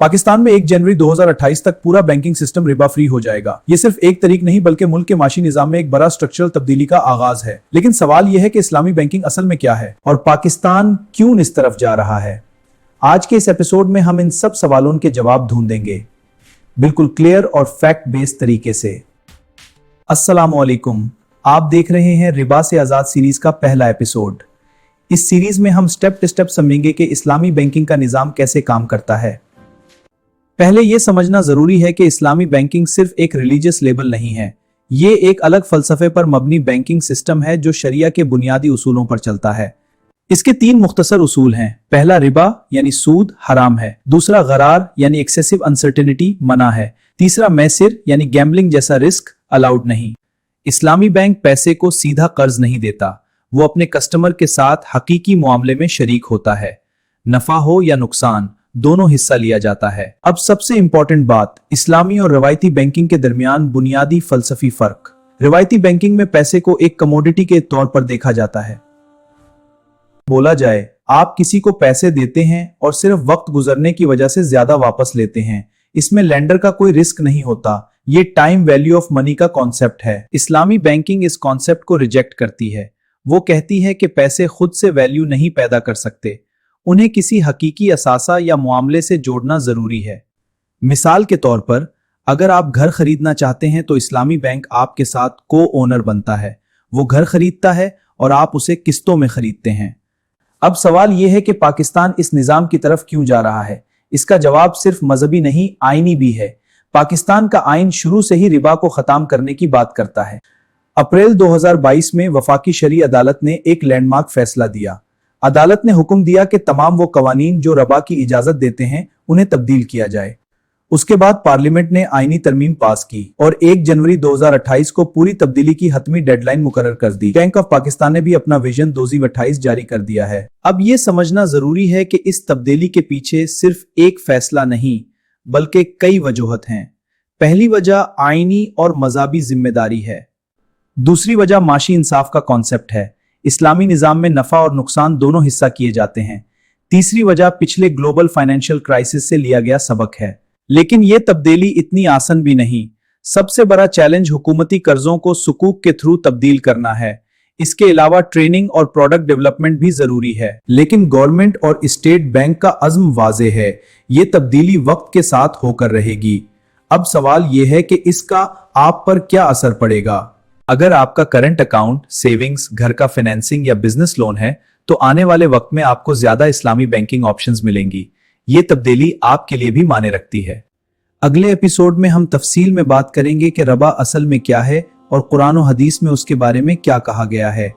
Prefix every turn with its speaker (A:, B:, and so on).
A: पाकिस्तान में 1 जनवरी 2028 तक पूरा बैंकिंग सिस्टम रिबा फ्री हो जाएगा। ये सिर्फ एक तारीख नहीं बल्कि मुल्क के माशी निजाम में एक बड़ा स्ट्रक्चरल तब्दीली का आगाज है। लेकिन सवाल यह है कि इस्लामी बैंकिंग असल में क्या है और पाकिस्तान क्यों इस तरफ जा रहा है। आज के इस एपिसोड में हम इन सब सवालों के जवाब ढूंढेंगे, बिल्कुल क्लियर और फैक्ट बेस्ड तरीके से। अस्सलामुअलैकुम, आप देख रहे हैं रिबा से आजाद सीरीज का पहला एपिसोड। इस सीरीज में हम स्टेप टू स्टेप समझेंगे कि इस्लामी बैंकिंग का निजाम कैसे काम करता है। पहले यह समझना जरूरी है कि इस्लामी बैंकिंग सिर्फ एक रिलीजियस लेबल नहीं है। ये एक अलग फलसफे पर मबनी बैंकिंग सिस्टम है जो शरिया के बुनियादी उसूलों पर चलता है। इसके 3 मुख्तसर उसूल हैं। पहला रिबा यानी सूद हराम है, दूसरा गरार यानी एक्सेसिव अनसर्टेनिटी मना है, तीसरा मैसिर यानी गैम्बलिंग जैसा रिस्क अलाउड नहीं। इस्लामी बैंक पैसे को सीधा कर्ज नहीं देता, वो अपने कस्टमर के साथ हकीकी मामले में शरीक होता है। नफा हो या नुकसान, दोनों हिस्सा लिया जाता है। अब सबसे इंपॉर्टेंट बात, इस्लामी और रवायती बैंकिंग के दरमियान बुनियादी फलसफी फर्क। रवायती बैंकिंग में पैसे को एक कमोडिटी के तौर पर देखा जाता है। बोला जाए, आप किसी को पैसे देते हैं और सिर्फ वक्त गुजरने की वजह से ज्यादा वापस लेते हैं। इसमें लेंडर का कोई रिस्क नहीं होता। ये टाइम वैल्यू ऑफ मनी का कॉन्सेप्ट है। इस्लामी बैंकिंग इस कॉन्सेप्ट को रिजेक्ट करती है। वो कहती है कि पैसे खुद से वैल्यू नहीं पैदा कर सकते, उन्हें किसी हकीकी असासा या मामले से जोड़ना जरूरी है। मिसाल के तौर पर, अगर आप घर खरीदना चाहते हैं तो इस्लामी बैंक आपके साथ को ओनर बनता है। वो घर खरीदता है और आप उसे किस्तों में खरीदते हैं। अब सवाल यह है कि पाकिस्तान इस निजाम की तरफ क्यों जा रहा है। इसका जवाब सिर्फ मजहबी नहीं, आईनी भी है। पाकिस्तान का आइन शुरू से ही रिबा को खत्म करने की बात करता है। अप्रैल 2022 में वफाकी शरी अदालत ने एक लैंडमार्क फैसला दिया। अदालत ने हुक्म दिया कि तमाम वो कवानीन जो रबा की इजाजत देते हैं उन्हें तब्दील किया जाए। उसके बाद पार्लियामेंट ने आईनी तरमीम पास की और 1 जनवरी 2028 को पूरी तब्दीली की हतमी डेडलाइन मुकर्रर कर दी। बैंक ऑफ पाकिस्तान ने भी अपना विजन 2028 जारी कर दिया है। अब यह समझना जरूरी है कि इस तब्दीली के पीछे सिर्फ एक फैसला नहीं बल्कि कई वजूहत हैं। पहली वजह आईनी और मज़हबी जिम्मेदारी है। दूसरी वजह माशी इंसाफ का कॉन्सेप्ट है। इस्लामी निजाम में नफा और नुकसान दोनों हिस्सा किए जाते हैं। तीसरी वजह पिछले ग्लोबल फाइनेंशियल क्राइसिस से लिया गया सबक है। लेकिन यह तब्दीली इतनी आसान भी नहीं। सबसे बड़ा चैलेंज हुकूमती कर्जों को सुकूक के थ्रू तब्दील करना है। इसके अलावा ट्रेनिंग और प्रोडक्ट डेवलपमेंट भी जरूरी है। लेकिन गवर्नमेंट और स्टेट बैंक का अज़्म वाज़ेह है, ये तब्दीली वक्त के साथ होकर रहेगी। अब सवाल यह है कि इसका आप पर क्या असर पड़ेगा। अगर आपका करंट अकाउंट, सेविंग्स, घर का फाइनेंसिंग या बिजनेस लोन है तो आने वाले वक्त में आपको ज्यादा इस्लामी बैंकिंग ऑप्शंस मिलेंगी। ये तब्दीली आपके लिए भी मायने रखती है। अगले एपिसोड में हम तफसील में बात करेंगे कि रबा असल में क्या है और कुरान और हदीस में उसके बारे में क्या कहा गया है।